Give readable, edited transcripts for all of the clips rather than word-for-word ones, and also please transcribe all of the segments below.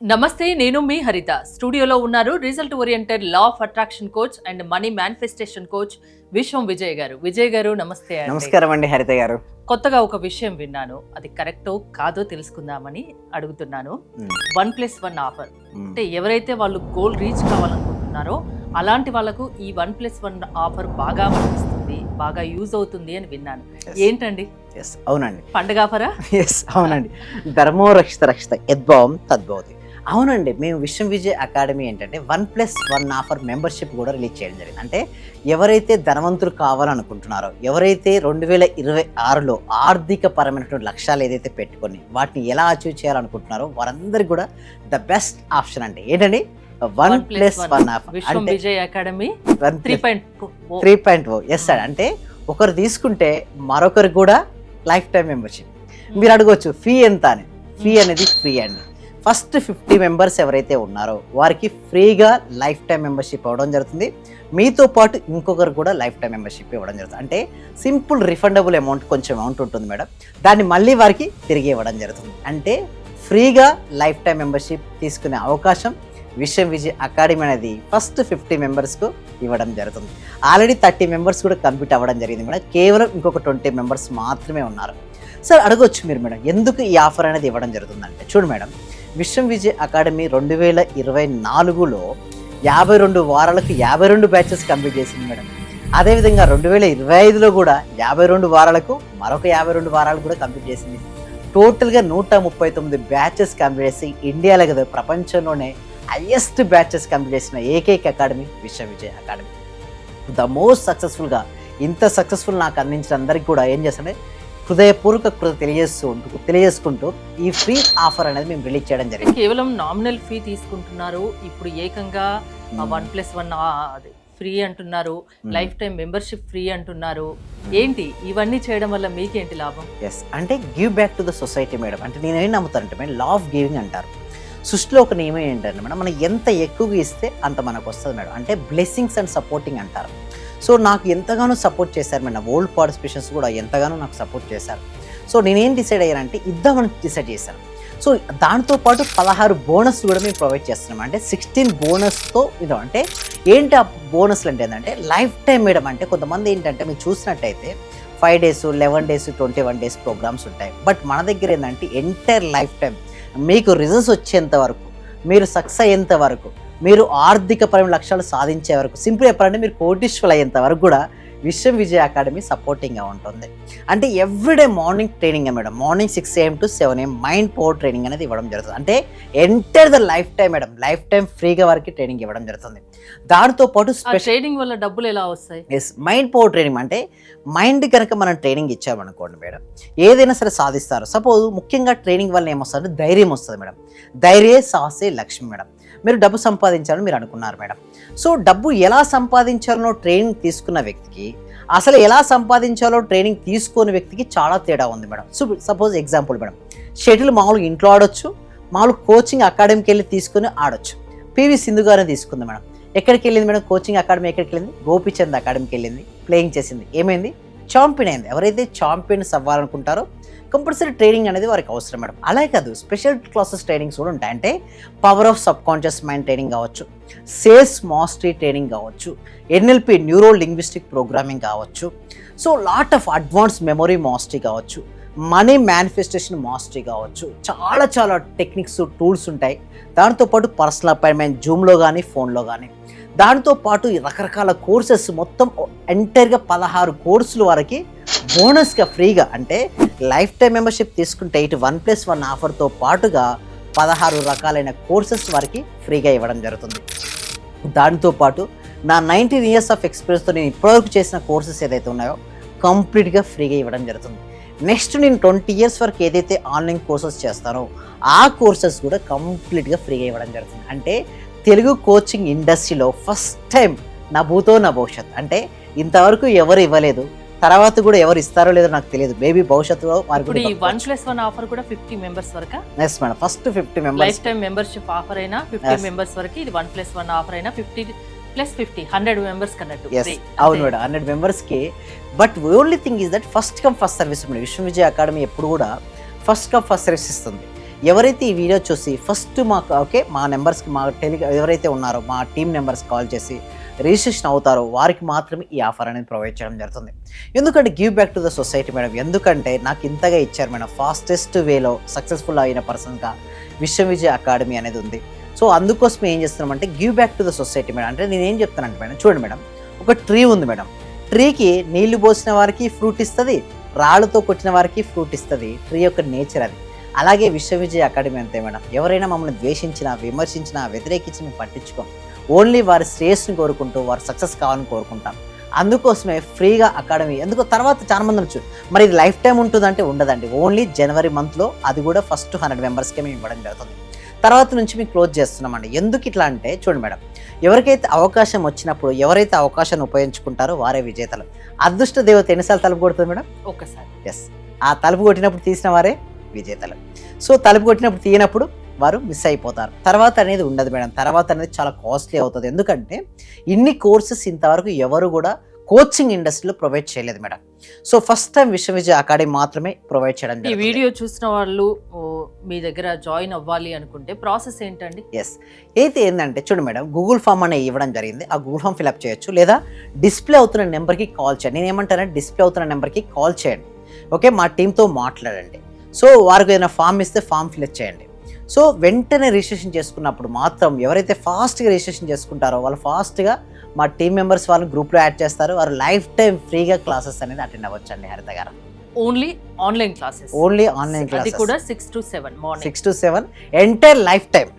నమస్తే, నేను మీ హరిత. స్టూడియోలో ఉన్నారు result oriented law of attraction coach and money manifestation coach విశ్వం విజయ్ గారు. విజయ్ గారు నమస్తే అండి. నమస్కారం అండి హరిత గారు. కొత్తగా ఒక విషయం విన్నాను, అది కరెక్టో కాదో తెలుసుకుందామని అడుగుతున్నాను. 1+1 ఆఫర్ అంటే ఎవరైతే వాళ్ళు గోల్ రీచ్ కావాలనుకుంటున్నారో అలాంటి వాళ్ళకు ఈ 1+1 ఆఫర్ బాగా వర్తిస్తుంది, బాగా యూజ్ అవుతుంది అని విన్నాను. ఏంటండి? అవునండి, పండగ ఆఫరా? అవునండి. ధర్మో రక్షిత రక్షిత యద్భావం తద్భవతి. అవునండి, మేము విశ్వం విజయ్ అకాడమీ ఏంటంటే 1+1 ఆఫర్ మెంబర్షిప్ కూడా రిలీజ్ చేయడం జరిగింది. అంటే ఎవరైతే ధనవంతులు కావాలనుకుంటున్నారో, ఎవరైతే 2026లో ఆర్థిక పరమైనటువంటి లక్ష్యాలు ఏదైతే పెట్టుకొని వాటిని ఎలా అచీవ్ చేయాలనుకుంటున్నారో వారందరికీ కూడా ద బెస్ట్ ఆప్షన్ అంటే ఏంటండి 1+1 offer. Vishwam Vijay Academy 3.0. Yes sir. అంటే ఒకరు తీసుకుంటే మరొకరు కూడా లైఫ్ టైం మెంబర్షిప్. మీరు అడగవచ్చు ఫీ ఎంత అని. ఫీ అనేది ఫ్రీ అండి. ఫస్ట్ 50 మెంబర్స్ ఎవరైతే ఉన్నారో వారికి ఫ్రీగా లైఫ్ టైం మెంబర్షిప్ ఇవ్వడం జరుగుతుంది. మీతో పాటు ఇంకొకరు కూడా లైఫ్ టైం మెంబర్షిప్ ఇవ్వడం జరుగుతుంది. అంటే సింపుల్ రిఫండబుల్ అమౌంట్, కొంచెం అమౌంట్ ఉంటుంది మేడం, దాన్ని మళ్ళీ వారికి తిరిగి ఇవ్వడం జరుగుతుంది. అంటే ఫ్రీగా లైఫ్ టైం మెంబర్షిప్ తీసుకునే అవకాశం విశ్వం విజయ్ అకాడమీ అనేది ఫస్ట్ 50 మెంబర్స్కు ఇవ్వడం జరుగుతుంది. ఆల్రెడీ 30 మెంబర్స్ కూడా కంప్లీట్ అవ్వడం జరిగింది మేడం. కేవలం ఇంకొక 20 మెంబర్స్ మాత్రమే ఉన్నారు. సార్ అడగొచ్చు మీరు మేడం, ఎందుకు ఈ ఆఫర్ అనేది ఇవ్వడం జరుగుతుందంటే, చూడు మేడం, విశ్వం విజయ్ అకాడమీ 2024లో 52 వారాలకు 52 బ్యాచెస్ కంప్లీట్ చేసింది మేడం. అదేవిధంగా 2025లో కూడా 52 వారాలకు మరొక 52 వారాలు కూడా కంప్లీట్ చేసింది. టోటల్గా 139 బ్యాచెస్ కంప్లీట్ చేసి ఇండియాలో కదా ప్రపంచంలోనే హైయెస్ట్ బ్యాచెస్ కంప్లీట్ చేసిన ఏకైక academy Vishwam Vijay academy. The most సక్సెస్ఫుల్గా ఇంత సక్సెస్ఫుల్ నాకు అందించిన అందరికీ కూడా ఏం చేస్తానంటే హృదయపూర్వక తెలియజేసుకుంటూ ఈ ఫ్రీ ఆఫర్ అనేది మేము రిలీజ్ చేయడం జరిగింది. కేవలం నామినల్ ఫీ తీసుకుంటున్నారు, ఇప్పుడు ఏకంగా 1+1 ఫ్రీ అంటున్నారు, లైఫ్ టైం మెంబర్షిప్ ఫ్రీ అంటున్నారు. ఏంటి ఇవన్నీ చేయడం వల్ల మీకేంటి లాభం? ఎస్, అంటే give back to the society madam. అంటే నేనేం నమ్ముతానంటే మేడం, లా ఆఫ్ గివింగ్ అంటారు. సృష్టిలో ఒక నియమం ఏంటంటే మేడం, మనం ఎంత ఎక్కువగా ఇస్తే అంత మనకు వస్తుంది మేడం. అంటే బ్లెస్సింగ్స్ అండ్ సపోర్టింగ్ అంటారు. సో నాకు ఎంతగానో సపోర్ట్ చేశారు మేడం. ఓల్డ్ పార్టిసిపేషన్స్ కూడా ఎంతగానో నాకు సపోర్ట్ చేశారు. సో నేనేం డిసైడ్ అయ్యానంటే ఇద్దామని డిసైడ్ చేశాను. సో దాంతోపాటు 16 బోనస్ కూడా మేము ప్రొవైడ్ చేస్తున్నాం. అంటే 16 బోనస్తో ఇది. అంటే ఏంటి ఆ బోనస్లు అంటే ఏంటంటే లైఫ్ టైం మేడం. అంటే కొంతమంది ఏంటంటే మీరు చూసినట్టయితే 5 days, 11 days, 21 days ప్రోగ్రామ్స్ ఉంటాయి. బట్ మన దగ్గర ఏంటంటే ఎంటైర్ లైఫ్ టైం మీకు రిజల్ట్స్ వచ్చేంత వరకు, మీరు సక్సెస్ అయ్యేంత వరకు, మీరు ఆర్థిక పరమైన లక్ష్యాలు సాధించే వరకు, సింపుల్ చెప్పాలంటే మీరు కోటీశ్వరులు అయ్యేంత వరకు కూడా విశ్వం విజయ్ అకాడమీ సపోర్టింగ్గా ఉంటుంది. అంటే everyday morning training madam. Morning 6 AM to 7 AM mind power training అనేది ఇవ్వడం జరుగుతుంది. అంటే entire the life time madam, life time ఫ్రీగా వారికి ట్రైనింగ్ ఇవ్వడం జరుగుతుంది. దాంతో పాటు ట్రైనింగ్ వల్ల డబ్బులు ఎలా వస్తాయి? ఎస్, మైండ్ పవర్ ట్రైనింగ్ అంటే మైండ్ కనుక మనం ట్రైనింగ్ ఇచ్చామనుకోండి మేడం, ఏదైనా సరే సాధిస్తారు. సపోజ్ ముఖ్యంగా ట్రైనింగ్ వల్ల ఏమొస్తుంది, ధైర్యం వస్తుంది మేడం. ధైర్యే సాహసే లక్ష్మి మేడం. మీరు డబ్బు సంపాదించాలని మీరు అనుకున్నారు మేడం. సో డబ్బు ఎలా సంపాదించాలనో ట్రైనింగ్ తీసుకున్న వ్యక్తికి, అసలు ఎలా సంపాదించాలో ట్రైనింగ్ తీసుకునే వ్యక్తికి చాలా తేడా ఉంది madam. So suppose example madam, shuttle మామూలుగా ఇంట్లో ఆడొచ్చు, మామూలు కోచింగ్ అకాడమీకి వెళ్ళి తీసుకుని ఆడొచ్చు. పివి సింధు గారిని తీసుకుంది మేడం. ఎక్కడికి వెళ్ళింది మేడం? కోచింగ్ అకాడమీ ఎక్కడికి వెళ్ళింది? గోపిచంద్ అకాడమీకి వెళ్ళింది, ప్లేయింగ్ చేసింది, ఏమైంది? ఛాంపియన్ అయింది. ఎవరైతే ఛాంపియన్స్ అవ్వాలనుకుంటారో కంపల్సరీ ట్రైనింగ్ అనేది వారికి అవసరం మేడం. అలాగే కాదు, స్పెషల్ క్లాసెస్ ట్రైనింగ్స్ కూడా ఉంటాయి. అంటే power of sub conscious mind training కావచ్చు, సేల్స్ మాస్టరీ ట్రైనింగ్ కావచ్చు, NLP న్యూరో లింగ్విస్టిక్ ప్రోగ్రామింగ్ కావచ్చు, so lot of advance memory mastery కావచ్చు, మనీ మేనిఫెస్టేషన్ మాస్టరీ కావచ్చు, చాలా చాలా టెక్నిక్స్, టూల్స్ ఉంటాయి. దాంతోపాటు పర్సనల్ అపాయింట్మెంట్ జూమ్లో కానీ ఫోన్లో కానీ, దాంతోపాటు రకరకాల కోర్సెస్ మొత్తం ఎంటైర్గా 16 కోర్సులు వారికి బోనస్గా ఫ్రీగా. అంటే లైఫ్ టైం మెంబర్షిప్ తీసుకుంటే ఇటు 1+1 ఆఫర్తో పాటుగా 16 రకాలైన కోర్సెస్ వారికి ఫ్రీగా ఇవ్వడం జరుగుతుంది. దాంతోపాటు నా 19 years ఆఫ్ ఎక్స్పీరియన్స్తో నేను ఇప్పటివరకు చేసిన కోర్సెస్ ఏదైతే ఉన్నాయో కంప్లీట్గా ఫ్రీగా ఇవ్వడం జరుగుతుంది. నెక్స్ట్ నేను 20 years వరకు ఏదైతే ఆన్లైన్ కోర్సెస్ చేస్తానో ఆ కోర్సెస్ కూడా కంప్లీట్గా ఫ్రీగా ఇవ్వడం జరుగుతుంది. అంటే తెలుగు కోచింగ్ ఇండస్ట్రీలో ఫస్ట్ టైం నా భూతో నా భవిష్యత్. అంటే ఇంతవరకు ఎవరు ఇవ్వలేదు, తర్వాత కూడా ఎవరు ఇస్తారో లేదో నాకు తెలియదు. మేబీ భవిష్యత్తులో ఇప్పుడు ఈ 1+1 ఆఫర్ కూడా 50 మెంబర్స్ వరకు. Yes madam, first 50 members lifetime membership offer అయినా 50 మెంబర్స్ వరకు, ఇది 1+1 ఆఫర్ అయినా 50+50 100 మెంబర్స్ కన్నట్టు. అవును మేడం, 100 మెంబర్స్కి. But only thing is that first come first service madam. Vishwam Vijay academy ఎప్పుడు కూడా ఫస్ట్ కమ్ ఫస్ట్ సర్వీస్ ఇస్తుంది. ఎవరైతే ఈ వీడియో చూసి ఫస్ట్ మాకు మా నెంబర్స్కి మా ఎవరైతే ఉన్నారో మా టీం నెంబర్స్ కాల్ చేసి రిజిస్ట్రేషన్ అవుతారో వారికి మాత్రమే ఈ ఆఫర్ అనేది ప్రొవైడ్ చేయడం జరుగుతుంది. ఎందుకంటే give back to the society madam. ఎందుకంటే నాకు ఇంతగా ఇచ్చారు మేడం, ఫాస్టెస్ట్ వేలో సక్సెస్ఫుల్ అయిన పర్సన్గా విశ్వవిజయ అకాడమీ అనేది ఉంది. సో అందుకోసం ఏం చేస్తున్నామంటే give back to the society madam. అంటే నేను ఏం చెప్తానంటే మేడం, చూడండి మేడం, ఒక ట్రీ ఉంది మేడం. ట్రీకి నీళ్లు పోసిన వారికి ఫ్రూట్ ఇస్తుంది, రాళ్ళతో కొట్టిన వారికి ఫ్రూట్ ఇస్తుంది. ట్రీ యొక్క నేచర్ అది. అలాగే విశ్వవిజయ అకాడమీ అంతే మేడం. ఎవరైనా మమ్మల్ని ద్వేషించినా, విమర్శించినా, వ్యతిరేకించి మేము పట్టించుకోం. ఓన్లీ వారి శ్రేయస్ని కోరుకుంటూ వారు సక్సెస్ కావాలని కోరుకుంటాం. అందుకోసమే ఫ్రీగా అకాడమీ. ఎందుకో తర్వాత చాలా మంది వచ్చు మరి ఇది లైఫ్ టైం ఉంటుందంటే ఉండదండి. ఓన్లీ జనవరి మంత్లో, అది కూడా ఫస్ట్ 100 మెంబర్స్కే మేము ఇవ్వడం జరుగుతుంది. తర్వాత నుంచి మేము క్లోజ్ చేస్తున్నామండి. ఎందుకు ఇట్లా అంటే చూడండి మేడం, ఎవరికైతే అవకాశం వచ్చినప్పుడు ఎవరైతే అవకాశాన్ని ఉపయోగించుకుంటారో వారే విజేతలు. అదృష్ట దేవత ఎన్నిసార్లు తలుపు కొడుతుంది మేడం? ఒకసారి. ఎస్, ఆ తలుపు కొట్టినప్పుడు తీసిన వారే విజేతలు. సో తలుపు కొట్టినప్పుడు తీయనప్పుడు వారు మిస్ అయిపోతారు. తర్వాత అనేది ఉండదు మేడం. తర్వాత అనేది చాలా కాస్ట్లీ అవుతుంది. ఎందుకంటే ఇన్ని కోర్సెస్ ఇంతవరకు ఎవరు కూడా కోచింగ్ ఇండస్ట్రీలో ప్రొవైడ్ చేయలేదు madam. So first time Viswavijaya academy మాత్రమే ప్రొవైడ్ చేయడం ఈ జరుగుతుంది. వీడియో చూసిన వాళ్ళు మీ దగ్గర జాయిన్ అవ్వాలి అనుకుంటే ప్రాసెస్ ఏంటండి? ఎస్, అయితే ఏంటంటే చూడు మేడం, గూగుల్ ఫామ్ అనేది ఇవ్వడం జరిగింది. ఆ గూగుల్ ఫామ్ ఫిల్అప్ చేయొచ్చు, లేదా డిస్ప్లే అవుతున్న నెంబర్కి కాల్ చేయండి. నేను ఏమంటానంటే డిస్ప్లే అవుతున్న నెంబర్కి కాల్ చేయండి. ఓకే, మా టీంతో మాట్లాడండి. సో వారికి ఏదైనా ఫామ్ ఇస్తే ఫామ్ ఫిల్అప్ చేయండి. సో వెంటనే రిజిస్ట్రేషన్ చేసుకున్నప్పుడు మాత్రం ఎవరైతే ఫాస్ట్గా రిజిస్ట్రేషన్ చేసుకుంటారో వాళ్ళు ఫాస్ట్గా మా టీం మెంబర్స్ వాళ్ళని గ్రూప్లో యాడ్ చేస్తారు. వారు లైఫ్ టైం ఫ్రీగా క్లాసెస్ అనేది అటెండ్ అవ్వచ్చు అండి. హరిత గారు, only online classes. Only online అది క్లాసెస్ కూడా 6 to 7 morning. 6 to 7 entire life time.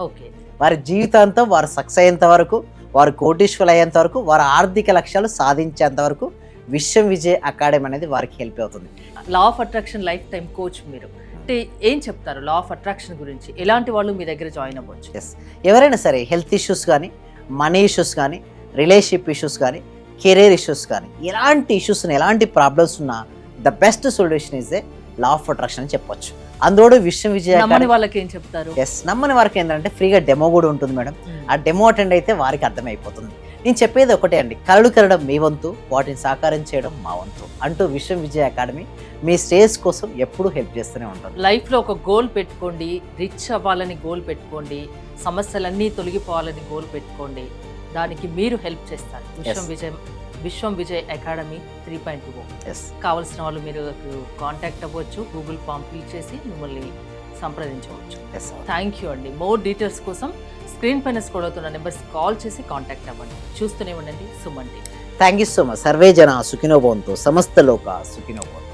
Okay. వారి జీవితాంతం వారు సక్సెస్ అయ్యేంత వరకు, వారు కోటీశ్వరులు అయ్యేంత వరకు, వారి ఆర్థిక లక్ష్యాలు సాధించేంత వరకు విశ్వవిజయ అకాడమీ అనేది వారికి హెల్ప్ అవుతుంది. Law of attraction life time coach మీరు. అంటే ఏం చెప్తారు లా ఆఫ్ అట్రాక్షన్ గురించి? ఎలాంటి వాళ్ళు మీ దగ్గర జాయిన్ అవ్వచ్చు? ఎస్, ఎవరైనా సరే హెల్త్ ఇష్యూస్ కానీ, మనీ ఇష్యూస్ కానీ, రిలేషన్షిప్ ఇష్యూస్ కానీ, కెరీర్ ఇష్యూస్ కానీ, ఎలాంటి ఇష్యూస్ ఎలాంటి ప్రాబ్లమ్స్ ఉన్నా the best solution is a law of attraction అని చెప్పొచ్చు. అందులో విశ్వవిజయ నమ్మని వాళ్ళకి ఏం చెప్తారు? ఎస్, నమ్మని వారికి ఏంటంటే ఫ్రీగా డెమో కూడా ఉంటుంది మేడం. ఆ డెమో అటెండ్ అయితే వారికి అర్థమైపోతుంది. నేను చెప్పేది ఒకటే అండి, కలలు కరడం మీ వంతు, వాటిని సాకారం చేయడం మా వంతు అంటూ విశ్వవిజయ అకాడమీ మీ స్టేజ్ కోసం ఎప్పుడూ హెల్ప్ చేస్తూనే ఉంటుంది. లైఫ్లో ఒక గోల్ పెట్టుకోండి, రిచ్ అవ్వాలని గోల్ పెట్టుకోండి, సమస్యలన్నీ తొలగిపోవాలని గోల్ పెట్టుకోండి. దానికి మీరు హెల్ప్ చేస్తారు. విశ్వం విజయ్ అకాడమీ 3.2. ఎస్, కావాల్సిన వాళ్ళు మీరు కాంటాక్ట్ అవ్వచ్చు, గూగుల్ ఫామ్ ఫిల్ చేసి మిమ్మల్ని సంప్రదించవచ్చు. ఎస్. థ్యాంక్ యూ అండి. మోర్ డీటెయిల్స్ కోసం స్క్రీన్ పైన స్క్రోల్ అవుతున్న నెంబర్స్ కాల్ చేసి కాంటాక్ట్ అవ్వండి. చూస్తూనే ఉండండి Suman TV. Thank you so much. Survey జన సుఖినో భవంతు, సమస్త లోక సుఖినో భవంతు.